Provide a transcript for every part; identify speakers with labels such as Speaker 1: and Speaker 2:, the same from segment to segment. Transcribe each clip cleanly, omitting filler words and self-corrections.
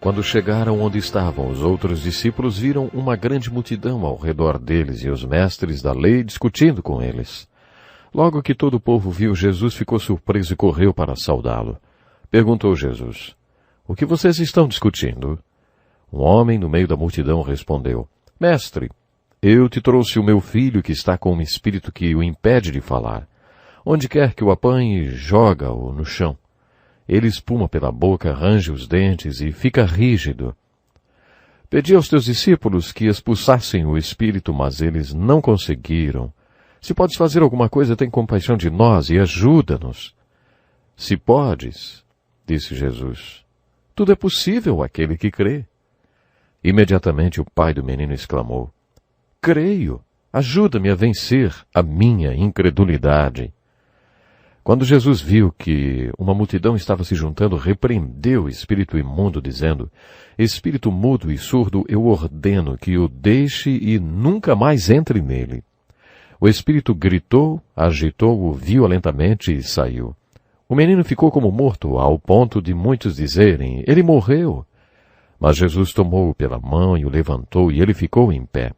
Speaker 1: Quando chegaram onde estavam os outros discípulos, viram uma grande multidão ao redor deles e os mestres da lei discutindo com eles. Logo que todo o povo viu Jesus, ficou surpreso e correu para saudá-lo. Perguntou Jesus: "O que vocês estão discutindo?" Um homem no meio da multidão respondeu: "Mestre, eu te trouxe o meu filho que está com um espírito que o impede de falar. Onde quer que o apanhe, joga-o no chão. Ele espuma pela boca, range os dentes e fica rígido. Pedi aos teus discípulos que expulsassem o espírito, mas eles não conseguiram. Se podes fazer alguma coisa, tem compaixão de nós e ajuda-nos." "Se podes," disse Jesus, "tudo é possível àquele que crê." Imediatamente o pai do menino exclamou: "Creio, ajuda-me a vencer a minha incredulidade." Quando Jesus viu que uma multidão estava se juntando, repreendeu o espírito imundo, dizendo: "Espírito mudo e surdo, eu ordeno que o deixe e nunca mais entre nele." O espírito gritou, agitou-o violentamente e saiu. O menino ficou como morto, ao ponto de muitos dizerem: "Ele morreu." Mas Jesus tomou-o pela mão e o levantou, e ele ficou em pé.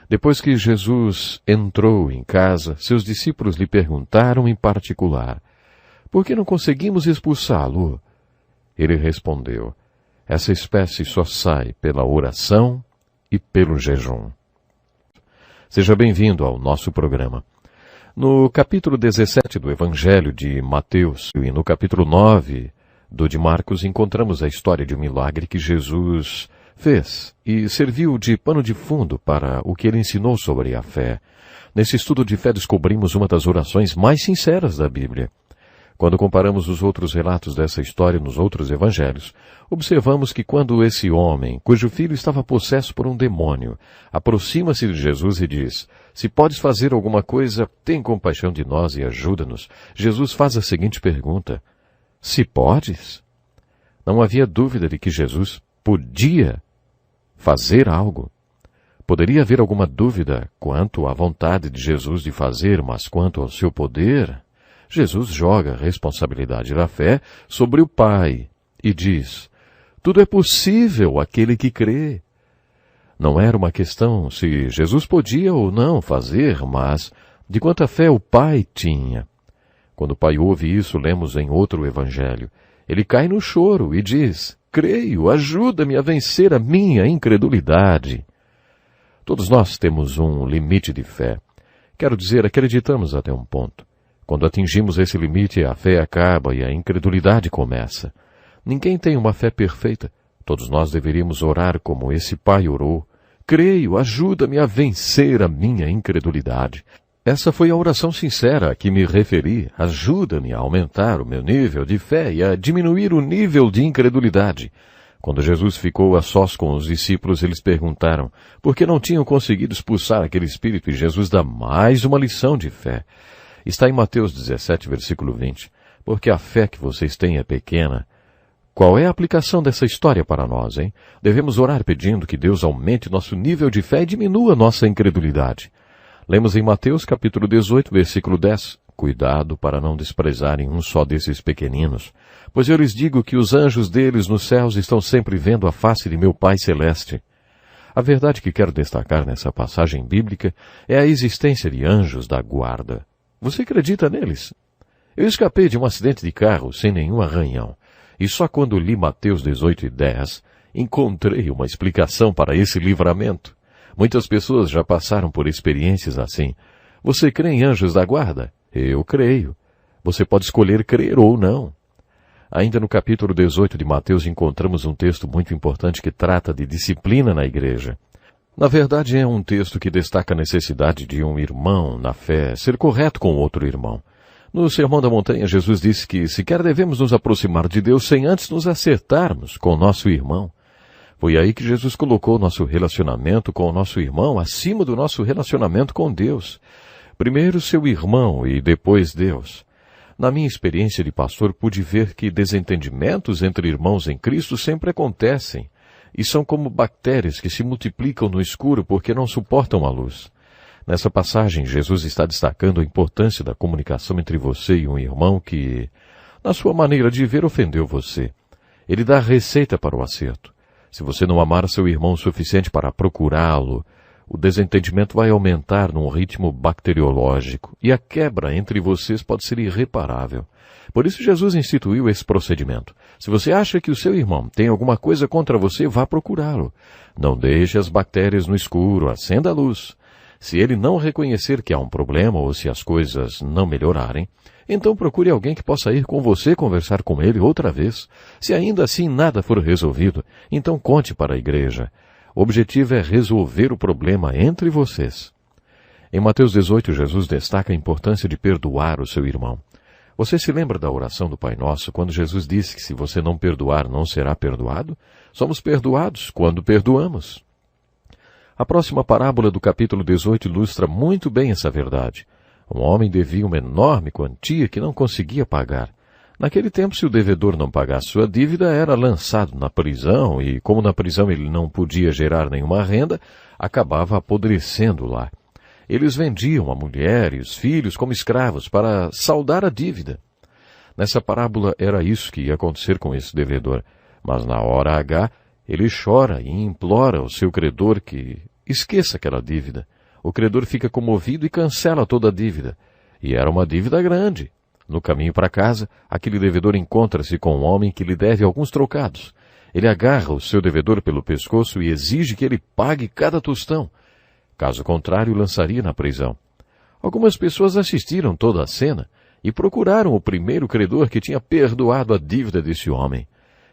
Speaker 1: Depois que Jesus entrou em casa, seus discípulos lhe perguntaram em particular: "Por que não conseguimos expulsá-lo?" Ele respondeu: "Essa espécie só sai pela oração e pelo jejum." Seja bem-vindo ao nosso programa. No capítulo 17 do Evangelho de Mateus e no capítulo 9 do de Marcos, encontramos a história de um milagre que Jesus fez e serviu de pano de fundo para o que ele ensinou sobre a fé. Nesse estudo de fé descobrimos uma das orações mais sinceras da Bíblia. Quando comparamos os outros relatos dessa história nos outros evangelhos, observamos que quando esse homem, cujo filho estava possesso por um demônio, aproxima-se de Jesus e diz: "Se podes fazer alguma coisa, tem compaixão de nós e ajuda-nos", Jesus faz a seguinte pergunta: "Se podes?" Não havia dúvida de que Jesus podia fazer algo. Poderia haver alguma dúvida quanto à vontade de Jesus de fazer, mas quanto ao seu poder, Jesus joga a responsabilidade da fé sobre o Pai e diz: "Tudo é possível àquele que crê." Não era uma questão se Jesus podia ou não fazer, mas de quanta fé o Pai tinha. Quando o Pai ouve isso, lemos em outro evangelho, ele cai no choro e diz: "Creio, ajuda-me a vencer a minha incredulidade." Todos nós temos um limite de fé. Quero dizer, acreditamos até um ponto. Quando atingimos esse limite, a fé acaba e a incredulidade começa. Ninguém tem uma fé perfeita. Todos nós deveríamos orar como esse pai orou: "Creio, ajuda-me a vencer a minha incredulidade." Essa foi a oração sincera a que me referi. Ajuda-me a aumentar o meu nível de fé e a diminuir o nível de incredulidade. Quando Jesus ficou a sós com os discípulos, eles perguntaram por que não tinham conseguido expulsar aquele espírito, e Jesus dá mais uma lição de fé. Está em Mateus 17, versículo 20. "Porque a fé que vocês têm é pequena." Qual é a aplicação dessa história para nós, hein? Devemos orar pedindo que Deus aumente nosso nível de fé e diminua nossa incredulidade. Lemos em Mateus capítulo 18, versículo 10. "Cuidado para não desprezarem um só desses pequeninos, pois eu lhes digo que os anjos deles nos céus estão sempre vendo a face de meu Pai Celeste." A verdade que quero destacar nessa passagem bíblica é a existência de anjos da guarda. Você acredita neles? Eu escapei de um acidente de carro sem nenhum arranhão, e só quando li Mateus 18 e 10, encontrei uma explicação para esse livramento. Muitas pessoas já passaram por experiências assim. Você crê em anjos da guarda? Eu creio. Você pode escolher crer ou não. Ainda no capítulo 18 de Mateus encontramos um texto muito importante que trata de disciplina na igreja. Na verdade, é um texto que destaca a necessidade de um irmão na fé ser correto com outro irmão. No Sermão da Montanha, Jesus disse que sequer devemos nos aproximar de Deus sem antes nos acertarmos com o nosso irmão. Foi aí que Jesus colocou nosso relacionamento com o nosso irmão acima do nosso relacionamento com Deus. Primeiro seu irmão e depois Deus. Na minha experiência de pastor, pude ver que desentendimentos entre irmãos em Cristo sempre acontecem, e são como bactérias que se multiplicam no escuro porque não suportam a luz. Nessa passagem, Jesus está destacando a importância da comunicação entre você e um irmão que, na sua maneira de ver, ofendeu você. Ele dá a receita para o acerto. Se você não amar seu irmão o suficiente para procurá-lo, o desentendimento vai aumentar num ritmo bacteriológico e a quebra entre vocês pode ser irreparável. Por isso Jesus instituiu esse procedimento. Se você acha que o seu irmão tem alguma coisa contra você, vá procurá-lo. Não deixe as bactérias no escuro, acenda a luz. Se ele não reconhecer que há um problema ou se as coisas não melhorarem, então procure alguém que possa ir com você conversar com ele outra vez. Se ainda assim nada for resolvido, então conte para a igreja. O objetivo é resolver o problema entre vocês. Em Mateus 18, Jesus destaca a importância de perdoar o seu irmão. Você se lembra da oração do Pai Nosso, quando Jesus disse que se você não perdoar, não será perdoado? Somos perdoados quando perdoamos. A próxima parábola do capítulo 18 ilustra muito bem essa verdade. Um homem devia uma enorme quantia que não conseguia pagar. Naquele tempo, se o devedor não pagasse sua dívida, era lançado na prisão e, como na prisão ele não podia gerar nenhuma renda, acabava apodrecendo lá. Eles vendiam a mulher e os filhos como escravos para saldar a dívida. Nessa parábola era isso que ia acontecer com esse devedor. Mas na hora H, ele chora e implora ao seu credor que esqueça aquela dívida. O credor fica comovido e cancela toda a dívida. E era uma dívida grande. No caminho para casa, aquele devedor encontra-se com um homem que lhe deve alguns trocados. Ele agarra o seu devedor pelo pescoço e exige que ele pague cada tostão. Caso contrário, lançaria na prisão. Algumas pessoas assistiram toda a cena e procuraram o primeiro credor que tinha perdoado a dívida desse homem.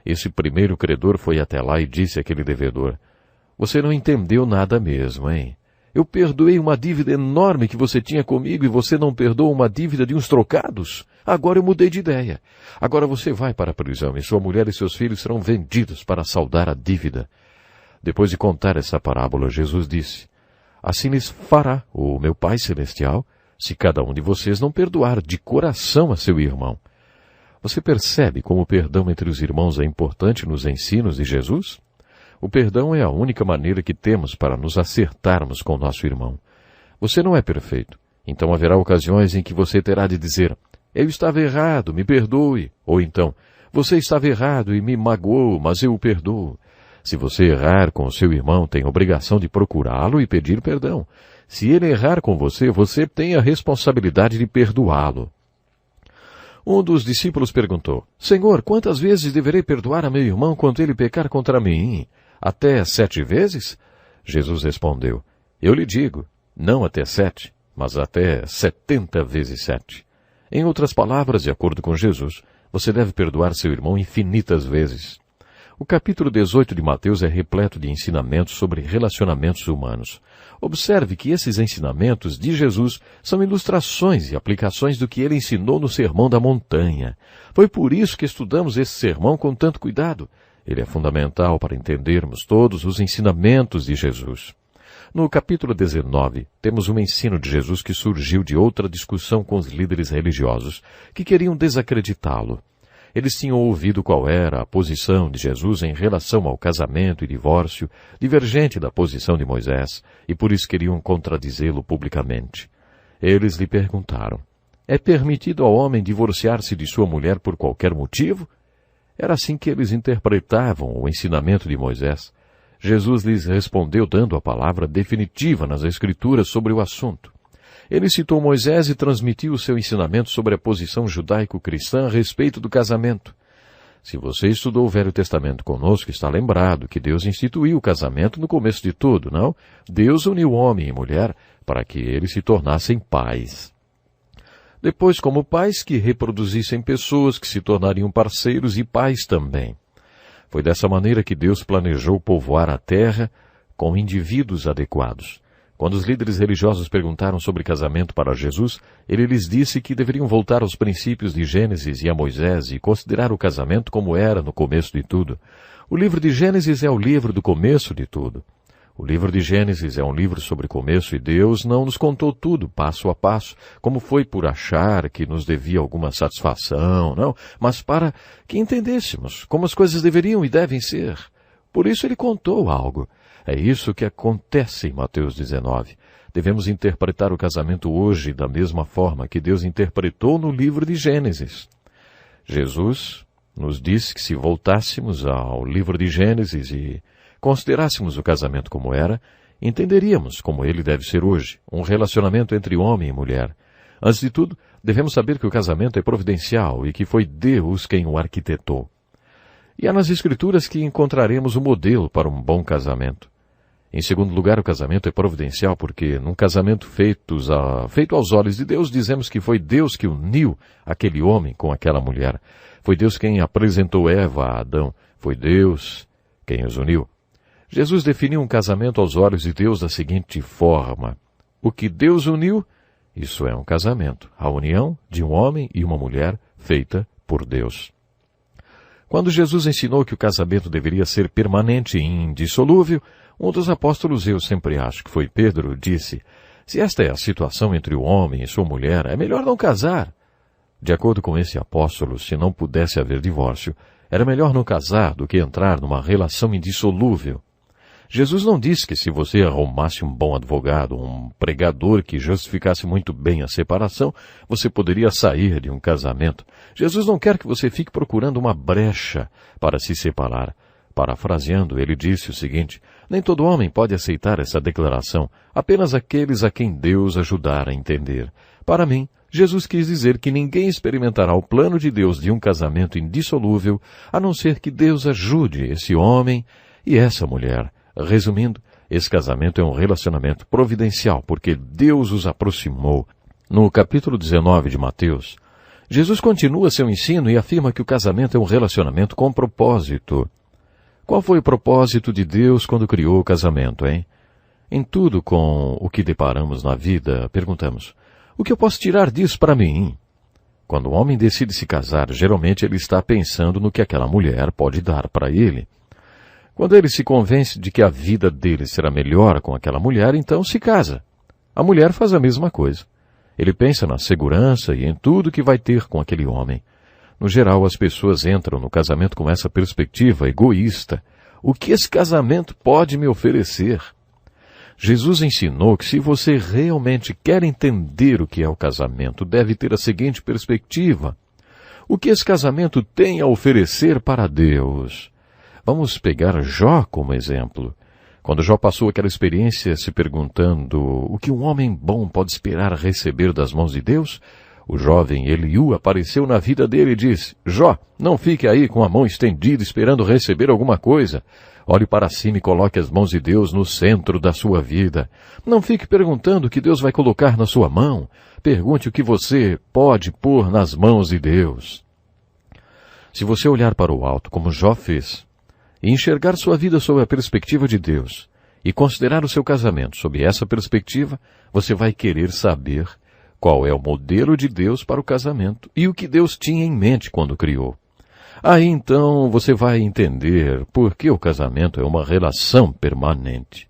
Speaker 1: Esse primeiro credor foi até lá e disse àquele devedor: "Você não entendeu nada mesmo, hein? Eu perdoei uma dívida enorme que você tinha comigo e você não perdoou uma dívida de uns trocados? Agora eu mudei de ideia. Agora você vai para a prisão e sua mulher e seus filhos serão vendidos para saldar a dívida." Depois de contar essa parábola, Jesus disse: "Assim lhes fará o meu Pai Celestial, se cada um de vocês não perdoar de coração a seu irmão." Você percebe como o perdão entre os irmãos é importante nos ensinos de Jesus? O perdão é a única maneira que temos para nos acertarmos com nosso irmão. Você não é perfeito, então haverá ocasiões em que você terá de dizer: "Eu estava errado, me perdoe." Ou então: "Você estava errado e me magoou, mas eu o perdoo." Se você errar com o seu irmão, tem a obrigação de procurá-lo e pedir perdão. Se ele errar com você, você tem a responsabilidade de perdoá-lo. Um dos discípulos perguntou: "Senhor, quantas vezes deverei perdoar a meu irmão quando ele pecar contra mim? Até 7 vezes?" Jesus respondeu: "Eu lhe digo, não até 7, mas até 70 vezes 7. Em outras palavras, de acordo com Jesus, você deve perdoar seu irmão infinitas vezes. O capítulo 18 de Mateus é repleto de ensinamentos sobre relacionamentos humanos. Observe que esses ensinamentos de Jesus são ilustrações e aplicações do que ele ensinou no Sermão da Montanha. Foi por isso que estudamos esse sermão com tanto cuidado. Ele é fundamental para entendermos todos os ensinamentos de Jesus. No capítulo 19, temos um ensino de Jesus que surgiu de outra discussão com os líderes religiosos, que queriam desacreditá-lo. Eles tinham ouvido qual era a posição de Jesus em relação ao casamento e divórcio, divergente da posição de Moisés, e por isso queriam contradizê-lo publicamente. Eles lhe perguntaram: "É permitido ao homem divorciar-se de sua mulher por qualquer motivo?" Era assim que eles interpretavam o ensinamento de Moisés. Jesus lhes respondeu dando a palavra definitiva nas Escrituras sobre o assunto. Ele citou Moisés e transmitiu o seu ensinamento sobre a posição judaico-cristã a respeito do casamento. Se você estudou o Velho Testamento conosco, está lembrado que Deus instituiu o casamento no começo de tudo, não? Deus uniu homem e mulher para que eles se tornassem pais. Depois, como pais, que reproduzissem pessoas que se tornariam parceiros e pais também. Foi dessa maneira que Deus planejou povoar a terra com indivíduos adequados. Quando os líderes religiosos perguntaram sobre casamento para Jesus, ele lhes disse que deveriam voltar aos princípios de Gênesis e a Moisés e considerar o casamento como era no começo de tudo. O livro de Gênesis é o livro do começo de tudo. O livro de Gênesis é um livro sobre o começo e Deus não nos contou tudo, passo a passo, como foi por achar que nos devia alguma satisfação, não, mas para que entendêssemos como as coisas deveriam e devem ser. Por isso ele contou algo. É isso que acontece em Mateus 19. Devemos interpretar o casamento hoje da mesma forma que Deus interpretou no livro de Gênesis. Jesus nos diz que se voltássemos ao livro de Gênesis e considerássemos o casamento como era, entenderíamos como ele deve ser hoje, um relacionamento entre homem e mulher. Antes de tudo, devemos saber que o casamento é providencial e que foi Deus quem o arquitetou. E é nas Escrituras que encontraremos o modelo para um bom casamento. Em segundo lugar, o casamento é providencial porque, num casamento feito aos olhos de Deus, dizemos que foi Deus que uniu aquele homem com aquela mulher. Foi Deus quem apresentou Eva a Adão. Foi Deus quem os uniu. Jesus definiu um casamento aos olhos de Deus da seguinte forma: o que Deus uniu, isso é um casamento, a união de um homem e uma mulher feita por Deus. Quando Jesus ensinou que o casamento deveria ser permanente e indissolúvel, um dos apóstolos, eu sempre acho que foi Pedro, disse: se esta é a situação entre o homem e sua mulher, é melhor não casar. De acordo com esse apóstolo, se não pudesse haver divórcio, era melhor não casar do que entrar numa relação indissolúvel. Jesus não disse que se você arrumasse um bom advogado, um pregador que justificasse muito bem a separação, você poderia sair de um casamento. Jesus não quer que você fique procurando uma brecha para se separar. Parafraseando, ele disse o seguinte: nem todo homem pode aceitar essa declaração, apenas aqueles a quem Deus ajudar a entender. Para mim, Jesus quis dizer que ninguém experimentará o plano de Deus de um casamento indissolúvel, a não ser que Deus ajude esse homem e essa mulher. Resumindo, esse casamento é um relacionamento providencial, porque Deus os aproximou. No capítulo 19 de Mateus, Jesus continua seu ensino e afirma que o casamento é um relacionamento com propósito. Qual foi o propósito de Deus quando criou o casamento, hein? Em tudo com o que deparamos na vida, perguntamos: o que eu posso tirar disso para mim? Quando o homem decide se casar, geralmente ele está pensando no que aquela mulher pode dar para ele. Quando ele se convence de que a vida dele será melhor com aquela mulher, então se casa. A mulher faz a mesma coisa. Ele pensa na segurança e em tudo que vai ter com aquele homem. No geral, as pessoas entram no casamento com essa perspectiva egoísta. O que esse casamento pode me oferecer? Jesus ensinou que se você realmente quer entender o que é o casamento, deve ter a seguinte perspectiva: o que esse casamento tem a oferecer para Deus? Vamos pegar Jó como exemplo. Quando Jó passou aquela experiência se perguntando o que um homem bom pode esperar receber das mãos de Deus, o jovem Eliú apareceu na vida dele e disse: Jó, não fique aí com a mão estendida esperando receber alguma coisa. Olhe para cima e coloque as mãos de Deus no centro da sua vida. Não fique perguntando o que Deus vai colocar na sua mão. Pergunte o que você pode pôr nas mãos de Deus. Se você olhar para o alto, como Jó fez, e enxergar sua vida sob a perspectiva de Deus, e considerar o seu casamento sob essa perspectiva, você vai querer saber qual é o modelo de Deus para o casamento e o que Deus tinha em mente quando criou. Aí então você vai entender por que o casamento é uma relação permanente.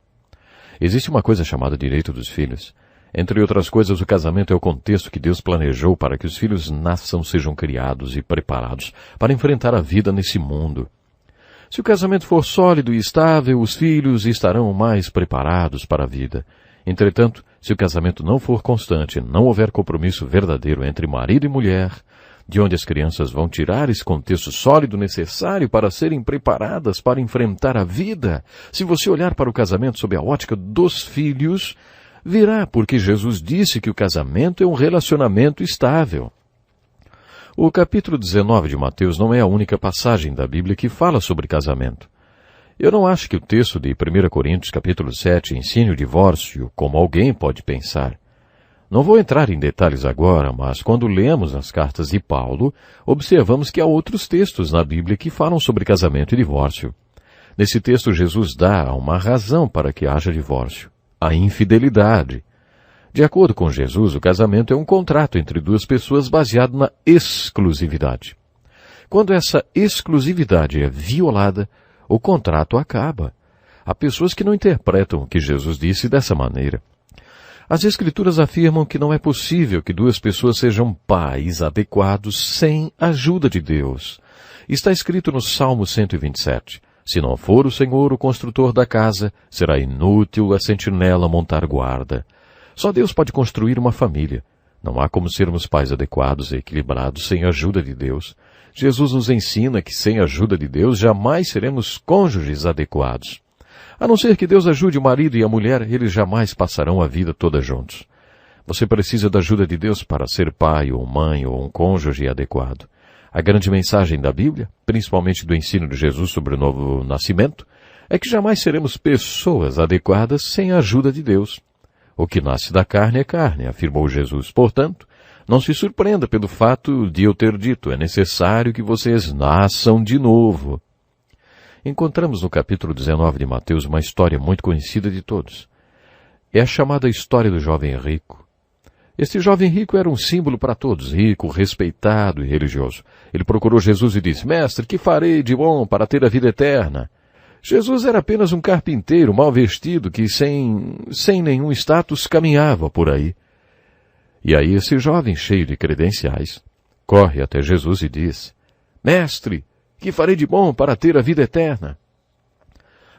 Speaker 1: Existe uma coisa chamada direito dos filhos. Entre outras coisas, o casamento é o contexto que Deus planejou para que os filhos nasçam, sejam criados e preparados para enfrentar a vida nesse mundo. Se o casamento for sólido e estável, os filhos estarão mais preparados para a vida. Entretanto, se o casamento não for constante, não houver compromisso verdadeiro entre marido e mulher, de onde as crianças vão tirar esse contexto sólido necessário para serem preparadas para enfrentar a vida? Se você olhar para o casamento sob a ótica dos filhos, verá porque Jesus disse que o casamento é um relacionamento estável. O capítulo 19 de Mateus não é a única passagem da Bíblia que fala sobre casamento. Eu não acho que o texto de 1 Coríntios capítulo 7 ensine o divórcio como alguém pode pensar. Não vou entrar em detalhes agora, mas quando lemos as cartas de Paulo, observamos que há outros textos na Bíblia que falam sobre casamento e divórcio. Nesse texto, Jesus dá uma razão para que haja divórcio: a infidelidade. De acordo com Jesus, o casamento é um contrato entre duas pessoas baseado na exclusividade. Quando essa exclusividade é violada, o contrato acaba. Há pessoas que não interpretam o que Jesus disse dessa maneira. As Escrituras afirmam que não é possível que duas pessoas sejam pais adequados sem a ajuda de Deus. Está escrito no Salmo 127. Se não for o Senhor o construtor da casa, será inútil a sentinela montar guarda. Só Deus pode construir uma família. Não há como sermos pais adequados e equilibrados sem a ajuda de Deus. Jesus nos ensina que sem a ajuda de Deus jamais seremos cônjuges adequados. A não ser que Deus ajude o marido e a mulher, eles jamais passarão a vida toda juntos. Você precisa da ajuda de Deus para ser pai ou mãe ou um cônjuge adequado. A grande mensagem da Bíblia, principalmente do ensino de Jesus sobre o novo nascimento, é que jamais seremos pessoas adequadas sem a ajuda de Deus. O que nasce da carne é carne, afirmou Jesus. Portanto, não se surpreenda pelo fato de eu ter dito, é necessário que vocês nasçam de novo. Encontramos no capítulo 19 de Mateus uma história muito conhecida de todos. É a chamada história do jovem rico. Este jovem rico era um símbolo para todos, rico, respeitado e religioso. Ele procurou Jesus e disse, Mestre, que farei de bom para ter a vida eterna? Jesus era apenas um carpinteiro mal vestido que sem nenhum status caminhava por aí. E aí esse jovem cheio de credenciais corre até Jesus e diz, Mestre, que farei de bom para ter a vida eterna?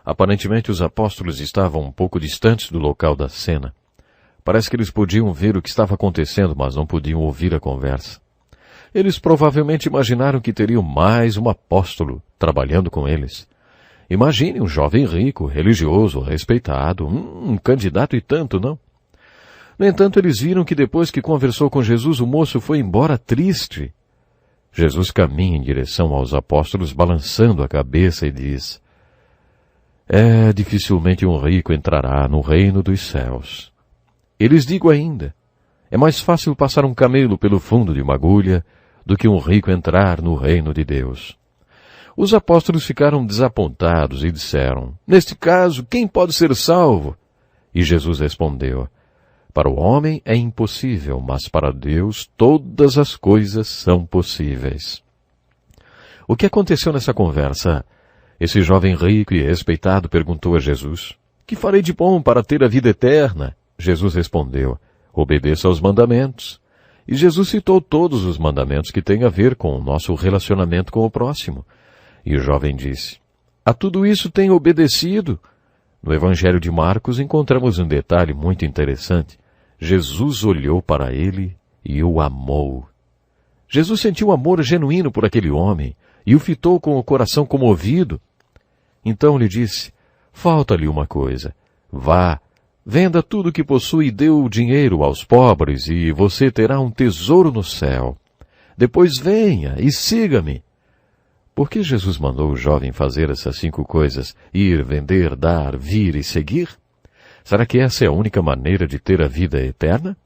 Speaker 1: Aparentemente os apóstolos estavam um pouco distantes do local da cena. Parece que eles podiam ver o que estava acontecendo, mas não podiam ouvir a conversa. Eles provavelmente imaginaram que teriam mais um apóstolo trabalhando com eles. Imagine um jovem rico, religioso, respeitado, um candidato e tanto, não? No entanto, eles viram que depois que conversou com Jesus, o moço foi embora triste. Jesus caminha em direção aos apóstolos, balançando a cabeça e diz, dificilmente um rico entrará no reino dos céus. E lhes digo ainda, é mais fácil passar um camelo pelo fundo de uma agulha do que um rico entrar no reino de Deus. Os apóstolos ficaram desapontados e disseram, neste caso, quem pode ser salvo? E Jesus respondeu, para o homem é impossível, mas para Deus todas as coisas são possíveis. O que aconteceu nessa conversa? Esse jovem rico e respeitado perguntou a Jesus, que farei de bom para ter a vida eterna? Jesus respondeu, obedeça aos mandamentos. E Jesus citou todos os mandamentos que têm a ver com o nosso relacionamento com o próximo. E o jovem disse, a tudo isso tenho obedecido. No Evangelho de Marcos encontramos um detalhe muito interessante. Jesus olhou para ele e o amou. Jesus sentiu amor genuíno por aquele homem e o fitou com o coração comovido. Então lhe disse, falta-lhe uma coisa. Vá, venda tudo o que possui e dê o dinheiro aos pobres e você terá um tesouro no céu. Depois venha e siga-me. Por que Jesus mandou o jovem fazer essas 5 coisas? Ir, vender, dar, vir e seguir? Será que essa é a única maneira de ter a vida eterna?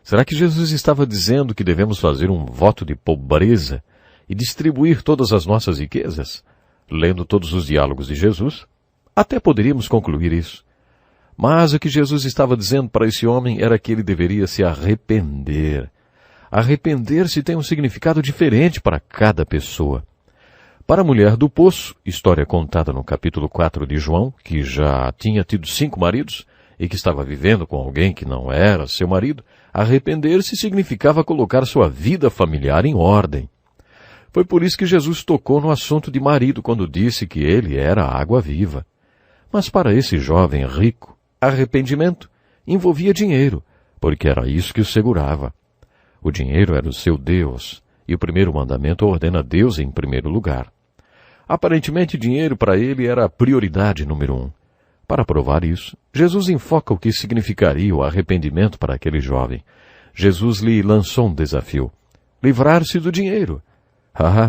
Speaker 1: Será que Jesus estava dizendo que devemos fazer um voto de pobreza e distribuir todas as nossas riquezas? Lendo todos os diálogos de Jesus, até poderíamos concluir isso. Mas o que Jesus estava dizendo para esse homem era que ele deveria se arrepender. Arrepender-se tem um significado diferente para cada pessoa. Para a mulher do poço, história contada no capítulo 4 de João, que já tinha tido 5 maridos e que estava vivendo com alguém que não era seu marido, arrepender-se significava colocar sua vida familiar em ordem. Foi por isso que Jesus tocou no assunto de marido quando disse que ele era a água viva. Mas para esse jovem rico, arrependimento envolvia dinheiro, porque era isso que o segurava. O dinheiro era o seu Deus, e o primeiro mandamento ordena Deus em primeiro lugar. Aparentemente, dinheiro para ele era a prioridade número 1. Para provar isso, Jesus enfoca o que significaria o arrependimento para aquele jovem. Jesus lhe lançou um desafio: livrar-se do dinheiro.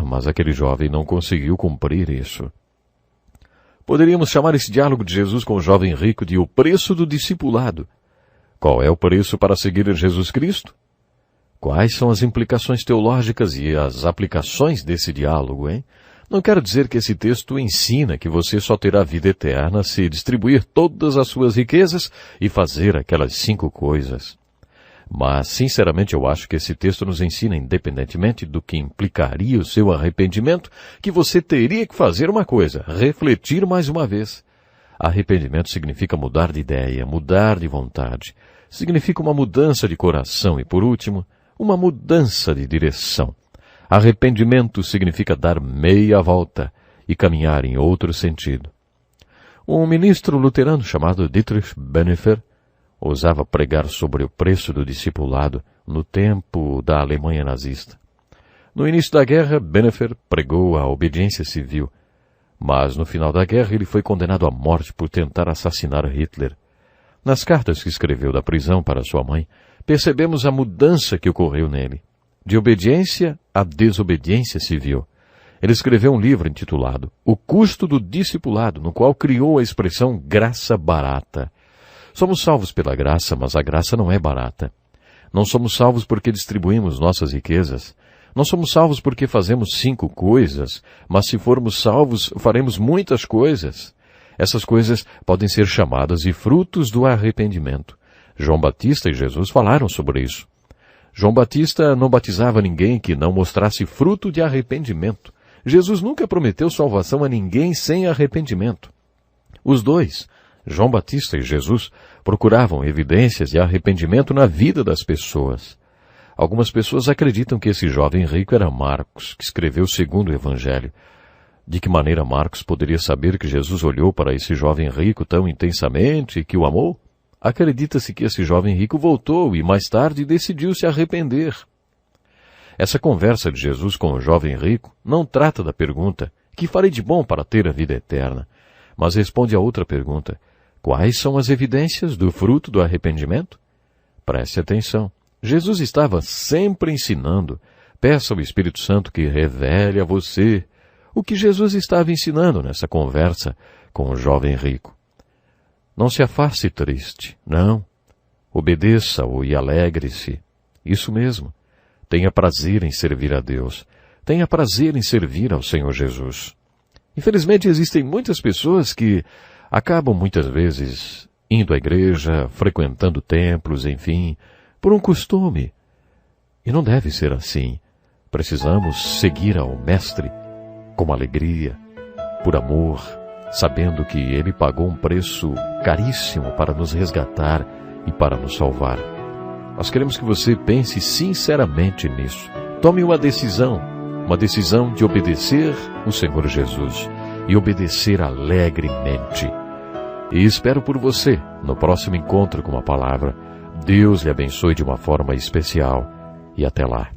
Speaker 1: Mas aquele jovem não conseguiu cumprir isso. Poderíamos chamar esse diálogo de Jesus com o jovem rico de o preço do discipulado. Qual é o preço para seguir Jesus Cristo? Quais são as implicações teológicas e as aplicações desse diálogo, hein? Não quero dizer que esse texto ensina que você só terá vida eterna se distribuir todas as suas riquezas e fazer aquelas 5 coisas. Mas, sinceramente, eu acho que esse texto nos ensina, independentemente do que implicaria o seu arrependimento, que você teria que fazer uma coisa: refletir mais uma vez. Arrependimento significa mudar de ideia, mudar de vontade. Significa uma mudança de coração e, por último, uma mudança de direção. Arrependimento significa dar meia volta e caminhar em outro sentido. Um ministro luterano chamado Dietrich Bonhoeffer ousava pregar sobre o preço do discipulado no tempo da Alemanha nazista. No início da guerra, Benefer pregou a obediência civil, mas no final da guerra ele foi condenado à morte por tentar assassinar Hitler. Nas cartas que escreveu da prisão para sua mãe, percebemos a mudança que ocorreu nele, de obediência à desobediência civil. Ele escreveu um livro intitulado O Custo do Discipulado, no qual criou a expressão graça barata. Somos salvos pela graça, mas a graça não é barata. Não somos salvos porque distribuímos nossas riquezas. Não somos salvos porque fazemos 5 coisas, mas se formos salvos, faremos muitas coisas. Essas coisas podem ser chamadas de frutos do arrependimento. João Batista e Jesus falaram sobre isso. João Batista não batizava ninguém que não mostrasse fruto de arrependimento. Jesus nunca prometeu salvação a ninguém sem arrependimento. Os dois, João Batista e Jesus, procuravam evidências de arrependimento na vida das pessoas. Algumas pessoas acreditam que esse jovem rico era Marcos, que escreveu o 2º Evangelho. De que maneira Marcos poderia saber que Jesus olhou para esse jovem rico tão intensamente e que o amou? Acredita-se que esse jovem rico voltou e mais tarde decidiu se arrepender. Essa conversa de Jesus com o jovem rico não trata da pergunta, que farei de bom para ter a vida eterna, mas responde a outra pergunta, quais são as evidências do fruto do arrependimento? Preste atenção, Jesus estava sempre ensinando, peça ao Espírito Santo que revele a você o que Jesus estava ensinando nessa conversa com o jovem rico. Não se afaste triste, não. Obedeça-o e alegre-se. Isso mesmo. Tenha prazer em servir a Deus. Tenha prazer em servir ao Senhor Jesus. Infelizmente, existem muitas pessoas que acabam muitas vezes indo à igreja, frequentando templos, enfim, por um costume. E não deve ser assim. Precisamos seguir ao Mestre com alegria, por amor, sabendo que Ele pagou um preço caríssimo para nos resgatar e para nos salvar. Nós queremos que você pense sinceramente nisso. Tome uma decisão de obedecer o Senhor Jesus e obedecer alegremente. E espero por você no próximo encontro com a palavra. Deus lhe abençoe de uma forma especial e até lá.